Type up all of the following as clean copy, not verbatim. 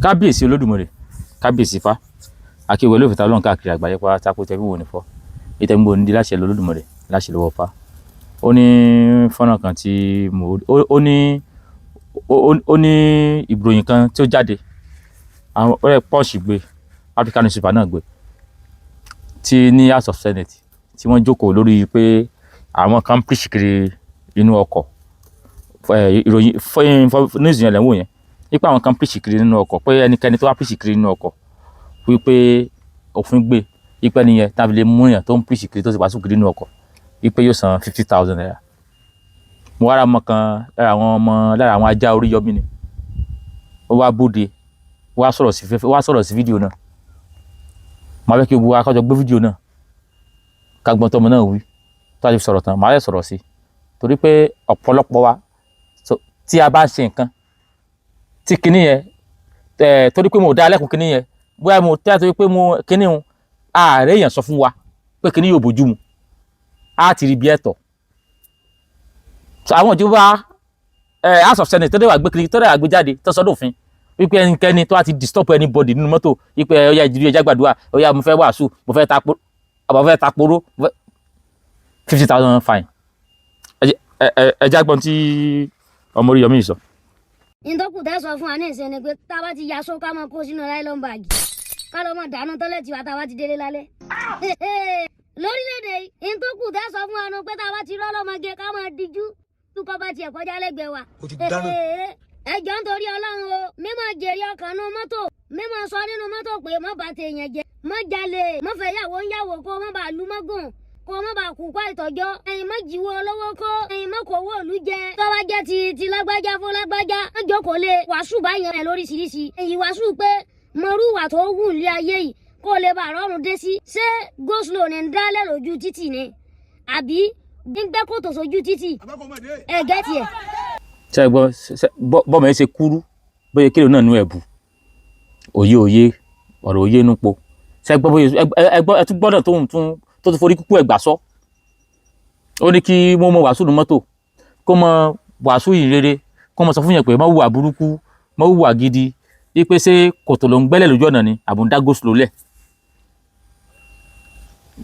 kábíyèsí Olódùmarè, kábíyèsí Ifá, akéwì olófìtà Ọlọ́run káàkiri àgbáyé pa tako tẹbí wò ní fọ́ ìtẹ̀gbò ní láṣẹ Olódùmarè láṣẹ lọ́wọ́ pa. Ó ní fọ́nrán kan tí ó ní ìròyìn kan tí ó jáde, àwọn ọ̀rẹ́ Punch gbé, African newspaper náà gbé, tí ní House of Senate tí wọ́n jókòó lórí pé àwọn kan preach kiri inú ọkọ̀, ìròyìn news yẹn lẹ́wọ̀n yẹn, wípé àwọn kan preach kiri nínú ọkọ̀, pé ẹnikẹ́ni tó wá preach kiri nínú ọkọ̀ wípé òfin gbé wípé nìyẹn tàbí lè mú èèyàn tó ń preach kiri tó sì wàásù kiri nínú ọkọ̀ wípé yóò san 50,000 naira. Mo wá ra ọmọ kan lára àwọn ajá Oríyọmí ni, ó wá bóde, wá sọ̀rọ̀ sí fídíò náà. Màá fẹ́ kí gbogbo akọ́jọ gbé fídíò náà ká gbọ́n tọmọ náà wí tó a ti sọ̀rọ̀ tán, màá lè sọ̀rọ̀ sí, torí pé ọ̀pọ̀lọpọ̀ wa tí a bá ń ṣe nǹkan tí kinní yẹn torí pé mo dá lẹ́kùn kinní yẹn, bóyá mo tẹ́ torí pé mo kinní hun ààrẹ èèyàn sọ fún wa pé kinní yóò bójú mu, á ti rí bí ẹ̀tọ́. Àwọn ìjọba House of Senate tó dẹ̀ wà gbé kiri tó dẹ̀ wà gbé jáde tó sọ́dọ̀ òfin wípé ẹnikẹ́ni tó wá ti disturb anybody nínú mọ́tò wípé ọya ìdílé ẹja gbàdúrà, ọya mo fẹ́ wàásù, mo fẹ́ taporó 50,000 fine. Ẹja gbọ́n tí ọmọ Oríyọmí sọ. ìdókù tẹ́ sọ fún wa ní ìsinmi pé tá a bá ti yaṣọ ká máa kó sínú nylon bag ká lọ máa dànù tọ́lẹ̀tì wa tá a bá ti délé lálẹ́. lórílẹ̀‐èdè yìí ìdókù tẹ́ sọ fún wa nù pé tá a bá ti rọ́lọ́mọge ká máa díjú túkọ́ bá tiẹ̀ kọjá lẹ́gbẹ̀ẹ́ wa. ẹjọ́ nítorí Ọlọ́run o mímọ jèrè ọkàn nínú mọ́tò, mímọ sọ nínú mọ́tò pé má bàa tèèyàn jẹ, má jalè, má fẹ́ yàwó ń yàwó kó má bàa lu mọ́gùn, kó má bàa kú kó ìtọ́jọ́, ẹ̀yin má jíwó olówó kó, ẹ̀yin má kó owó òlu jẹ, tọ́wá jẹ́ ti lágbájá fún lágbájá, má jókòó lé wàásù báyẹn rẹ̀ lóríṣiríṣi, ẹ̀yin wàásù pé mọ̀rú wà tó wù ní ayé yìí kó lè bá rọrùn dé sí. Ṣé go-slow ní ń dálẹ̀ lójú títì ni àbí gbẹ́ kòtò sójú títì ẹ̀gẹ́ tiẹ̀. Ṣé ẹ gbọ́ bọ́mọ yẹn ṣe kúrú bóyá kílò náà nú ẹ̀bù òye ọ̀rọ̀ òye núpo. Ṣé ẹ gbọ́ bóyá ẹ tún gbọ́dọ̀ tó ti forí kúkú ẹ̀gbà sọ. Ó ní kí mo mọ wàásù ní mọ́tò kó mọ wàásù ìrere kó mọ sọ fún yẹn pé má hùwà burúkú má hùwà gidi wípé ṣé kòtò ló ń gbẹ́lẹ̀ lójú ọ̀nà ni àbúndá go-slow lẹ̀.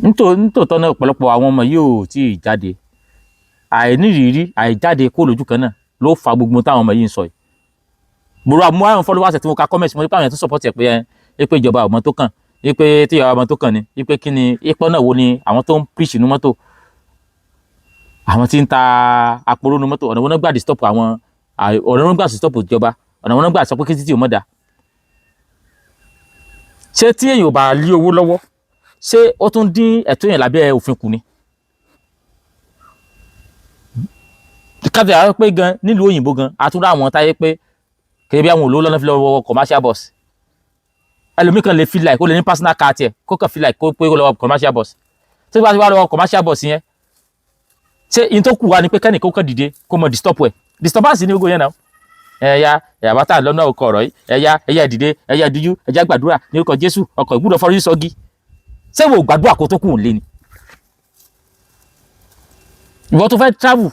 Nítòótọ́ náà ọ̀pọ̀lọpọ̀ àwọn ọmọ yìí ò tí ì jáde, àìnírírí àìjáde kó lójú kan náà ló fa gbogbo táwọn ọmọ yìí ń sọ yìí. Mo àwọn followers tí mo ka comment mo ní pé àwọn èèyàn tó support ẹ̀ pé ìjọba ọmọ tó kàn, pé tí ìjọba ọmọ tó kàn ni pé kí ni ipò náà wo ni àwọn tó ń preach inú mọ́tò, àwọn tí ń ta àpòrò inú mọ́tò, ọ̀nà wọn náà gbà disturb àwọn ọ̀nà wọn gbà disturb ìjọba, ọ̀nà wọn náà gbà sọ pé kí títí ò mọ̀ dá. Ṣé tí èèyàn ò bá lé owó lọ́wọ́ ṣé ó tún dín ẹ̀tọ́ yẹn lábẹ́ òfin kù ni? Káfíà á pé gan nílùú òyìnbó gan àtúndà àwọn táyé pé kèrè bí àwọn olówó lọ́nà fi lọ wọ commercial bus, ẹlòmíì kan lè feel like ó lè ní personal car tiẹ̀ kó kàn feel like kó pé ó lọ wọ commercial bus. Tí wọ́n bá ti wá lọ wọ commercial bus yẹn ṣé in tó kù wá ni pé kẹ́nì kó kàn dìde kó mọ disturb ẹ̀, disturbance ní gbogbo yẹn náà. ẹ̀yà bàtà lọ́nà ọkọ̀ ọ̀rọ̀ yìí ẹ̀yà dìde ẹ̀yà díjú ẹ̀yà gbàdúrà ní orúkọ Jésù ọkọ̀ ìgbúdọ̀ fọ́rí sọ́gi. Ṣé wo gbàdúrà kó tó kù ń lé ni? Ìwọ tó fẹ́ travel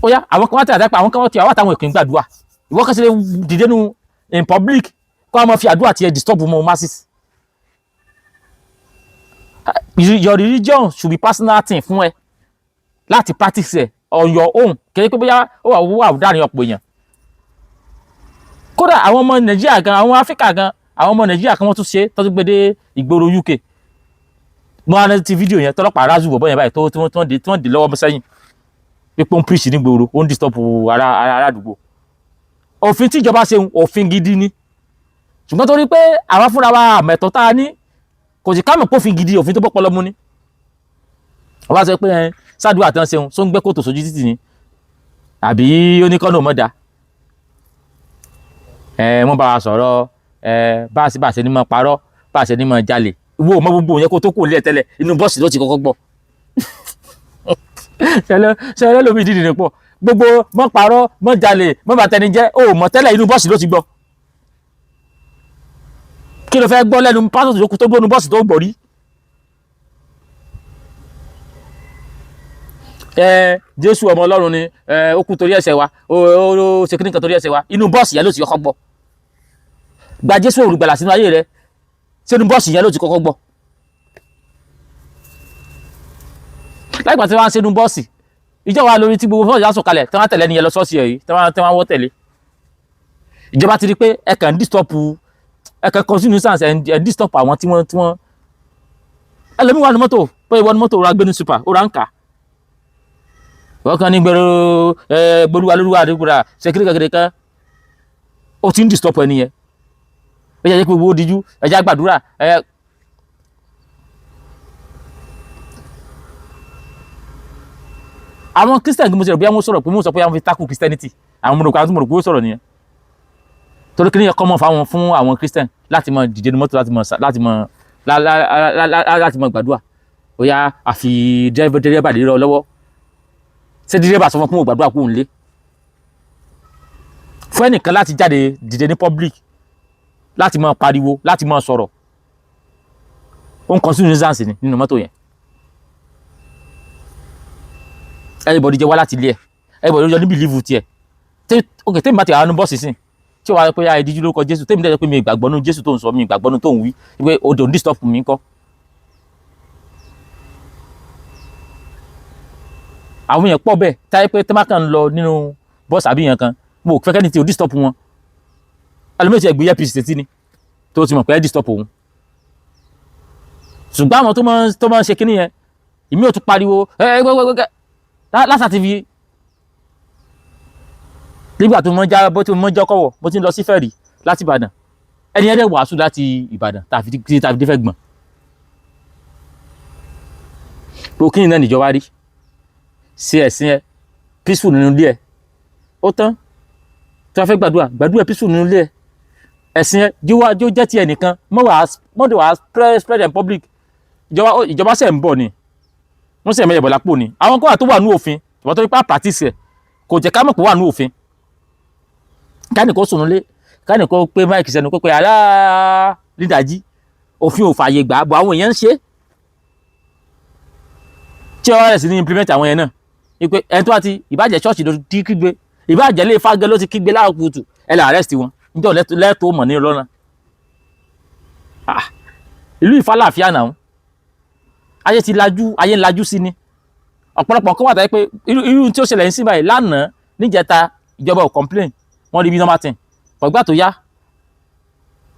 ó yá àwọn kan wá tẹ̀ àdápa àwọn kan wọ́n ti àwọn àtàwọn èkó ń gbàdúrà, ìwọ kan sì lè dìde nu in public kó a máa fi àdúrà tiẹ̀ disturb mọ́ masses. Your religion should be personal thing fún ẹ láti practice ẹ on your own, kìí pé bóyá ó wà dáàrin ọ̀pọ̀ èèyàn. Kódà àwọn ọmọ Nàìjíríà gan, àwọn Áfíríkà gan, àwọn ọmọ Nàìjíríà kan wọ́n tún ṣe tọ́jú gbé dé ìgboro UK. Mo wá rántí fídíò yẹn tọ́lọ́pàá aráàzù bọ̀bọ̀ yẹn báyìí tí wọ́n dì lọ́wọ́ sẹ́yìn pípọ́n preach ní gbòòrò ó ń disturb ará àdúgbò. Òfin tí ìjọba ṣe òfin gidi ni, ṣùgbọ́n torí pé àwọn fúnra wa àmẹ̀tọ́ tá a ní kò sì kámọ̀ pófin gidi òfin tó bọ́ pọlọ mú ni. Wọ́n bá sọ pé sádùá àtàn ṣeun só ń gbẹ́ kòtò sójú títì ni àbí oníkọ́nà mọ́dà. Wọ́n bá wa sọ̀rọ̀ bá a ṣe ní mọ́ parọ́ bá a ṣe ní mọ́ jalè, wo mọ́ gbogbo yẹn kó tó kù nílẹ̀ tẹ́lẹ̀ inú bọ́ọ̀sì ló ti kọ́kọ́ gbọ́. Ṣẹlẹ̀ lómi ìdí nìyẹn pọ̀ gbogbo mọ́ parọ́ mọ́ jalè mọ́ bàtẹni jẹ́ ó mọ̀ tẹ́lẹ̀ inú bọ́ọ̀sì ló ti gbọ́. Kí ló fẹ́ gbọ́ lẹ́nu pásítọ̀ tó kú tó gbónú bọ́ọ̀sì tó gbọ́ rí? Jésù ọmọ Ọlọ́run ni ó kú torí ẹ̀ṣẹ̀ wa ó ṣe kíníkan torí ẹ̀ṣẹ̀ wa inú bọ́ọ̀sì yẹn ló ti kọ́kọ́ gbọ́. gba Jésù olùgbàlà sínú ayé rẹ sínú bọ́ọ̀sì yẹn ló ti kọ́kọ́ gbọ́. láìpẹ́ tí wọ́n á sínú bọ́ọ̀sì ìjọba lórí tí gbogbo fọ́ọ̀sì á sọ̀kalẹ̀ tí wọ́n á tẹ̀lé ẹni yẹn lọ sọ́ọ̀sì ẹ̀ yìí tí wọ́n á wọ́ tẹ̀lé. ìjọba ti rí pé ẹ kàn disturb ẹ kàn continue sans ẹ disturb àwọn tí wọ́n ẹlòmíì wà ní mọ́tò pé ìwọ ní mọ́tò ra gbénu super ó ra ń kà wọ́n kàn ní gbèrúwa lóríwá àdúgbò ṣe kékeré kan ó ti ń disturb ẹni yẹn ẹ jẹ́ pé gbogbo díjú ẹ jẹ́ àgbàdúrà àwọn Christian kí mo ṣe rò bí wọ́n sọ̀rọ̀ pé mo sọ pé wọ́n fi tackle Christianity àwọn mo rò pé ó sọ̀rọ̀ nìyẹn torí kí ni ẹ̀kọ́ mọ̀ fún àwọn Christian láti mọ dìde ní mọ́tò láti mọ gbàdúrà ó yá àfi dẹ́rẹ́bà lè rọ lọ́wọ́ ṣé dẹ́rẹ́bà sọ fún gbàdúrà kó ń lé fún ẹnìkan láti jáde dìde ní public láti mọ pariwo láti mọ sọ̀rọ̀ ó ń kọ́ sínú nuisance ni nínú mọ́tò yẹn everybody jẹ́ wá láti ilé ẹ̀ everybody jọ ní believe tiẹ̀ tèmi bá ti àwọn bọ́ọ̀sì sìn tí ó wá pé ìdíjú lórúkọ Jésù tèmi dẹ́jọ́ pé mi ìgbàgbọ́ nínú Jésù tó ń sọ mi ìgbàgbọ́ nínú tó ń wí pé odò ń disturb mi ńkọ́. àwọn èèyàn pọ̀ bẹ́ẹ̀ táyé pé tẹ́má kan ń lọ nínú bọ́ọ̀sì àbí yẹn kan mo fẹ́ kẹ́ni tí ò disturb wọn ẹlòmíì ti ẹgbẹ́ apc tètè ni tó ti mọ̀ pé ẹ disturb òun ṣùgbọ́n àwọn tó máa ń ṣe kíní yẹn ìmí ò tún pariwo lásà ti fi nígbà tó mọ́ já bó tí mo jọ́ kọ́wọ̀ mo ti ń lọ sí fẹ́ẹ̀rì láti Ìbàdàn ẹni ẹ̀rẹ́ wàásù láti Ìbàdàn tàbí dé fẹ́ gbọ̀n pé kíni náà níjọba rí ṣe ẹ̀sìn ẹ peaceful nínú ilé ẹ ó tán tí wọ́n fẹ́ gbàdúrà peaceful nínú ilé ẹ ẹ̀sìn ẹ jó jẹ́ ti ẹnìkan mọ́dé wàá spread in public ìjọba ṣẹ̀ ń bọ̀ ni wọ́n sì ẹ̀mẹ́yẹ̀ bọ̀ lápò ni àwọn kọ́wà tó wà ní òfin ìwọ́n tó rí pa practice ẹ̀ kò jẹ́ ká mọ̀ pé wà ní òfin káníkó sùnúlé káníkó pé máìkì sẹ́nu pé ará nídàjí òfin ò fààyè gbà bọ̀ àwọn èèyàn ń ṣe tí ọ̀rọ̀ rẹ̀ sì ní implement àwọn yẹn náà wípé ẹni tó bá ti ìbàjẹ́ ṣọ́ọ̀ṣì ló ti kígbe ìbàjẹ́ lè fagẹ́ ló ti kígbe láàrú kùtù ẹ lè arrest wọn níjọ́ lẹ́tọ̀ọ́ mọ̀ ní lọ́nà ìlú ìfàlàfíà náà ayé ti lajú ayé ń lajú sí ni ọ̀pọ̀lọpọ̀ kan wà táyé pé irú tí ó ṣẹlẹ̀ ń sí báyìí lánàá níjẹta ìjọba ò complain wọ́n rí bí nọ́mbà 10 pọ̀gbà tó yá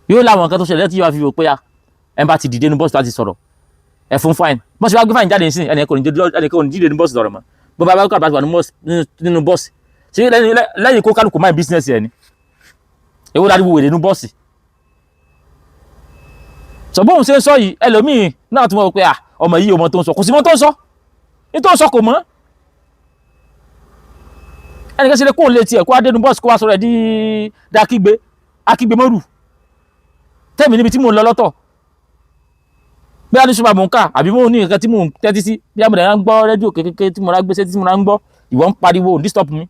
yóò láwọn nǹkan tó ṣẹlẹ̀ tí yóò fi wò pé ẹ bá ti dìde ní bọ́ọ̀sì láti sọ̀rọ̀ ẹ fún fine bọ́ọ̀sì wá gbé fine jáde nísìn ẹnì kan ò ní dìde ní bọ́ọ̀sì sọ̀rọ̀ mọ́ bó bá bá kọ́ àbájá nínú bọ́ọ̀sì ṣé lẹ́yìn kó kálukú máa business ẹ̀ ni èwo dájú wèrè nínú bọ́ọ̀sì ṣùgbọ́n òun ṣe ń sọ yìí ẹlòmíì náà tún mọ̀ pé ọmọ yìí ọmọ tó ń sọ kò sí mọ́ tó ń sọ ní tó ń sọ kò mọ́ ẹnìkan ṣe lè kóun lè tiẹ̀ kó adénu bọ́ọ̀sì kó wá sọ̀rọ̀ ẹ̀ di akígbe mọ́rù tẹ́mi níbi tí mò ń lọ lọ́tọ̀ bí a ní ṣùgbọ́n mò ń kà àbí mò ń ní nǹkan tí mò ń tẹ́tí sí bí a mọ̀ ń gbọ́ rédíò kékeré tí mo rà gbèsè tí mo rà ń gbọ́ ìwọ ń pariwo disturb mi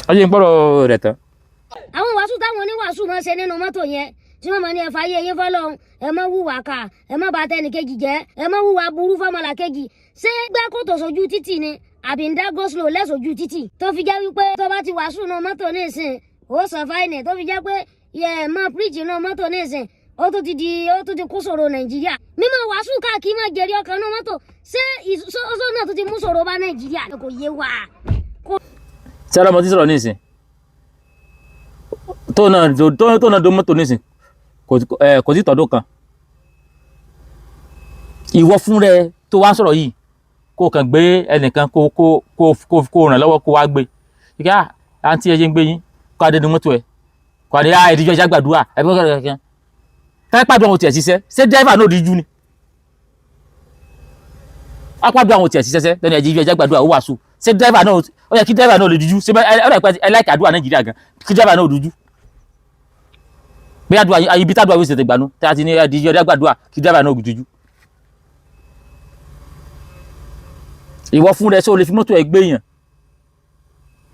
ọjọ́ ìpọ́rọ̀ rẹ̀ tán. àwọn wàásù táwọn oníwàásù máa ń ṣe nínú mọ́tò yẹn tí wọ́n máa ní ẹ̀fà ayé yín fọ́lọ́hún ẹ má wùwà ká ẹ má bà tẹnìkejì jẹ́ ẹ má wùwà burú fọ́mọlà kejì ṣé gbẹ́ kòtò sójú títì ni àbí ń dá goslo lẹ́sọ̀jú títì tó fi jẹ́ wípé tó bá ti wàásù náà mọ́tò nísìn ó san fáìnì tó fi jẹ́ pé yẹ máa píríjì náà mọ́tò nísìn ó tún ti kú sọ̀rọ̀ Nàìjíríà mímọ wàásù káàkiri máa jẹ̀rí ọkàn náà mọ́tò ṣé ìṣòro náà tó ti mú sọ̀rọ̀ bá Nàìjíríà kò yé wa. ṣé ọlọmọ ti sọ̀rọ̀ nísìn tó náà do mọ́tò nísìn kò sí tọdún kan ìwọ fún rẹ tó wá sọ̀rọ̀ yìí kó kàn gbé ẹnìkan kó ràn lọ́wọ́ kó wá gbé kíkà àǹtí ẹ jẹ́ ń gbé yín kó adé ní mọ́tò ẹ̀ kó adé ìdíjọ́ ìjà gbàdúrà ẹgbẹ́ kankan táìpàdé àwọn tiẹ̀ ṣiṣẹ́ ṣé dẹ́fà náà díjú ni apàdé àwọn tiẹ̀ ṣiṣẹ́ lẹ́nu ìdíjọ́ ìjà gbàdúrà ó wàásù ṣé dẹ́fà náà ó yẹ kí dẹ́fà náà lè díjú ṣé ẹ láìka àdúrà Nàìjíríà gan kí dẹ́fà náà díjú bí àdúrà ibi tádùá wíṣẹ̀ tẹ̀ gbanú tí a ti ní ìdíjọ́ ìjà gbàdúrà kí dẹ́fà náà díjú. ìwọ fún rẹ ṣé o lè fi mọ́tò ẹ gbé yàn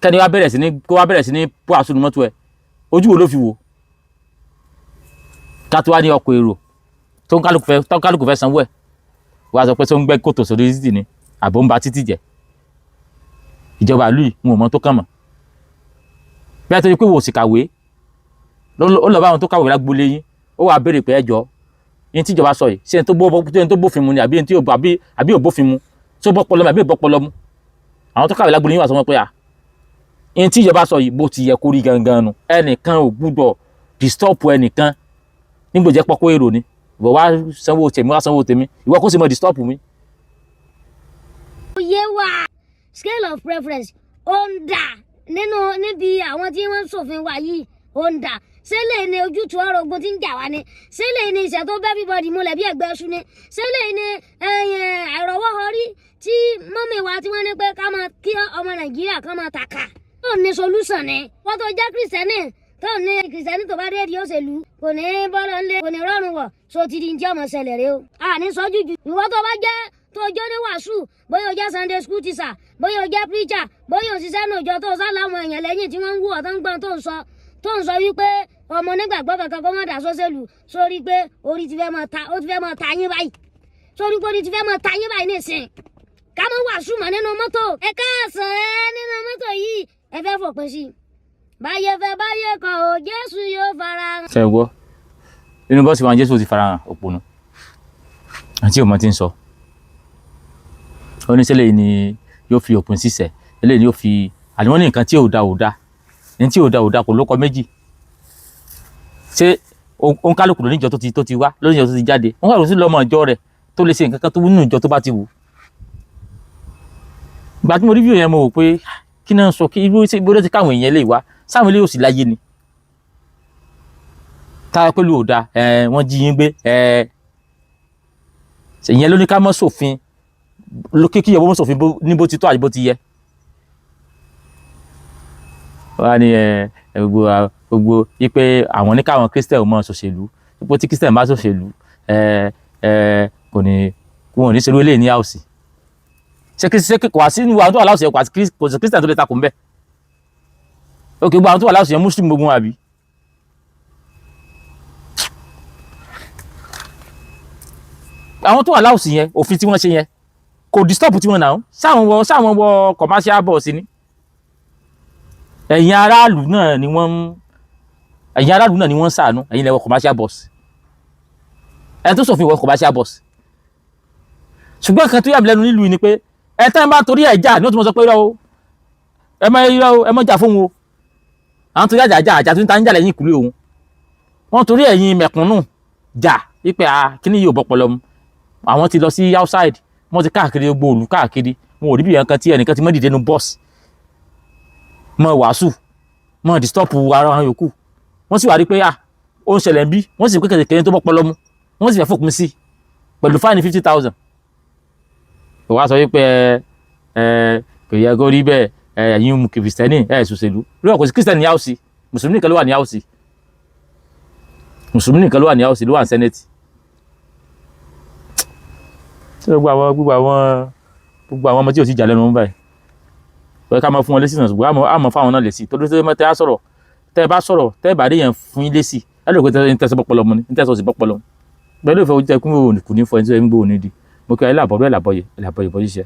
kẹ́ni wá bẹ̀rẹ̀ sí ní pọ́ àsùnù mọ́tò ẹ ojú wo ló fi wò ká tó wá ní ọkọ̀ èrò tó ń kálukú fẹ́ sanwó ẹ̀ wá sọ pé tó ń gbẹ́ kòtò sórí títì ni àbò ń ba títì jẹ́ ìjọba ìlú yìí wọn ò mọ tó kàn mọ́ bí a tó yẹ pé wò sì kàwé ó lọ bá àwọn tó kàwé lágbolé yín ó wàá béèrè pé ẹjọ́ yín tíjọba sọ yìí ṣé ẹni tó bófin mu ni àbí ẹni tí àbí ò bófin mu tó bọ́ pọlọ mu àbí ò bọ́ pọlọ mu àwọn tó kàwé lágbolé yín wà sọ wọn pé yín tíjọba sọ yìí bó ti yẹ kó rí gangan nu ẹnìkan ò gbúdọ̀ disturb ẹnìkan nígbò jẹ́ pọ́kó èrò ni ìwọ wá sanwó tèmi wá sanwó tèmi ìwọ kó sì mọ disturb mi. Oyè wa scale of preference ó ń dà níbi àwọn tí wọ́n ń ṣòfin wa yìí ó ń dà sẹ́lẹ̀ ni ojútùú ọ̀rọ̀ ogun tí ń jà wá ni sẹ́lẹ̀ ni ìṣẹ́ tó bẹ́ everybody múlẹ̀ bí ẹgbẹ́ ṣu ni sẹ́lẹ̀ ni àìrọ̀wọ́họrí tí mọ́mì wa tí wọ́n ní pé ká máa kí ọmọ Nàìjíríà ká máa tàkà tó ní solution ni wọ́n tó jẹ́ kìrìsìtẹ́nì tó ní kìrìsìtẹ́nì tó bá dé di òṣèlú kò ní bọ́lọ̀ ńlẹ̀ kò ní rọrùn wọ̀ so ti di ní tí ọmọ ṣẹlẹ̀ rẹ o àní sọ́jú ju ìwọ tó bá jẹ́ tó jọ́ ní wàásù bóyá o jẹ́ Sunday school teacher bóyá o jẹ́ preacher bóyá o ṣiṣẹ́ náà jọ tó sá láwọn èèyàn lẹ́yìn tí wọ́n ń wú ọ̀tọ́ ń gbọ́n tó ń sọ wípé ọmọ onígbàgbọ́ kankan kó má dà sóṣèlú sórí pé orí ti fẹ́ máa ta yín báyìí sórí pé orí ti fẹ́ máa ta yín báyìí nísìn ká má wàásù mọ́ nínú mọ́tò ẹ káàsán nínú mọ́tò yìí ẹ fẹ́ fòpin sí i báyé fẹ́ báyé kan ò Jésù yóò fara hàn. ṣe gbọ́ inú bọ́ọ̀sì wa Jésù ti fara hàn òpònú àti òmò tí ń sọ oníṣẹ́lẹ̀ yìí ni yóò fi òpin sísẹ̀ eléyìí ni yóò fi àdìmọ́ ní nǹkan tí ò da ní tí ò da kò lóko méjì ṣé òun kálukú lóníjọ tó ti wá lóníjọ tó ti jáde wọn kàlùkù sí lọ́mọ ìjọ rẹ̀ tó lè ṣe nǹkan kan tó nínú ìjọ tó bá ti wù. ìgbà tí mo rí fídíò yẹn mo wò pé kí náà sọ kí ibo ló ti káwọn èèyàn lè wá sáwọn ilé òsì láyé ni táwọn pẹ̀lú ò da wọ́n jí yín gbé ìyẹn ló ní ká mọ́ sófin kí ìyàwó mọ́ sófin ní bó ti tó àti bó ti yẹ. wọ́n á ní gbogbo wípé àwọn ní káwọn Christian mọ́ ṣòṣèlú ipò tí Christian bá ṣòṣèlú kò ní ṣerú eléyìí ní àwòsí ṣe kò wá sí ní àwọn tó wà láwùsí yẹn kò sí Christian tó lè takò ń bẹ òkè gbogbo àwọn tó wà láwùsí yẹn Muslim gbogbo wọn àbí. àwọn tó wà láwùsí yẹn òfin tí wọ́n ṣe yẹn kò disturb tí wọ́n náà sáwọn wọ commercial bus ni ẹ̀yin aráàlú náà ni wọ́n ń ṣàánú ẹ̀yin lẹ wọ commercial bus ẹ̀ tó ṣòfin wọ commercial bus ṣùgbọ́n kan tó yà mí lẹ́nu nílùú ni pé ẹ̀ tẹ́ ẹ bá torí ẹ̀ jà ní ó tún mọ̀ sọ pé ẹ mọ̀ jà fún wọn o àwọn tó yàjà àjà tó ń ta ń jà lẹ́yìn ìkúlé òun wọ́n torí ẹ̀yin mẹ̀kúnnù jà wípé kíní yìí ò bọ́ pọlọ mu àwọn ti lọ sí outside wọ́n ti káàkiri gbogbo òlù káàkiri wọn ò rí bí ẹnìkan tí ẹnìkan ti mọ́ dìde nu bọ́ọ̀sì mọ́ wàásù mọ́ disturb ara wọn yòókù wọ́n sì wá rí pé ó ń ṣẹlẹ̀ ń bí wọ́n sì pé kẹ̀kẹ́ tó bọ́ pọlọ mu wọ́n sì fẹ́ fòpin sí pẹ̀lú fáìní 50,000 kò wá sọ wípé kò yẹ kó rí bẹ́ẹ̀ ẹ̀yin kìrìsìtẹ́nì ṣòṣèlú rí ọ̀kọ̀ sí kìrìsìtẹ́nì ní àwòsí mùsùlùmí nìkan ló wà ní àwòsí ló wà ní sẹ́nẹ̀tì. gbogbo àwọn ọmọ tí ò sì jà lẹ́nu mú báyìí wọ́n ká máa fún wọn lésì náà ṣùgbọ́n àmọ́ fáwọn náà lésì tó dé tẹ́ á sọ̀rọ̀ tẹ́ ẹ bá sọ̀rọ̀ tẹ́ ẹ bá dé yẹn fún yín lésì ẹ lè pé tẹ́ sọ pọpọlọ mu ni tẹ́ sọ sí pọpọlọ mu pẹ̀lú ìfẹ́ ojú tẹ́ kún òní kù ní fọ ẹni tó yẹ ń gbó òní di mo kí ẹ lábọ̀rọ̀ ẹ làbọ̀yè bọ́ ṣiṣẹ́.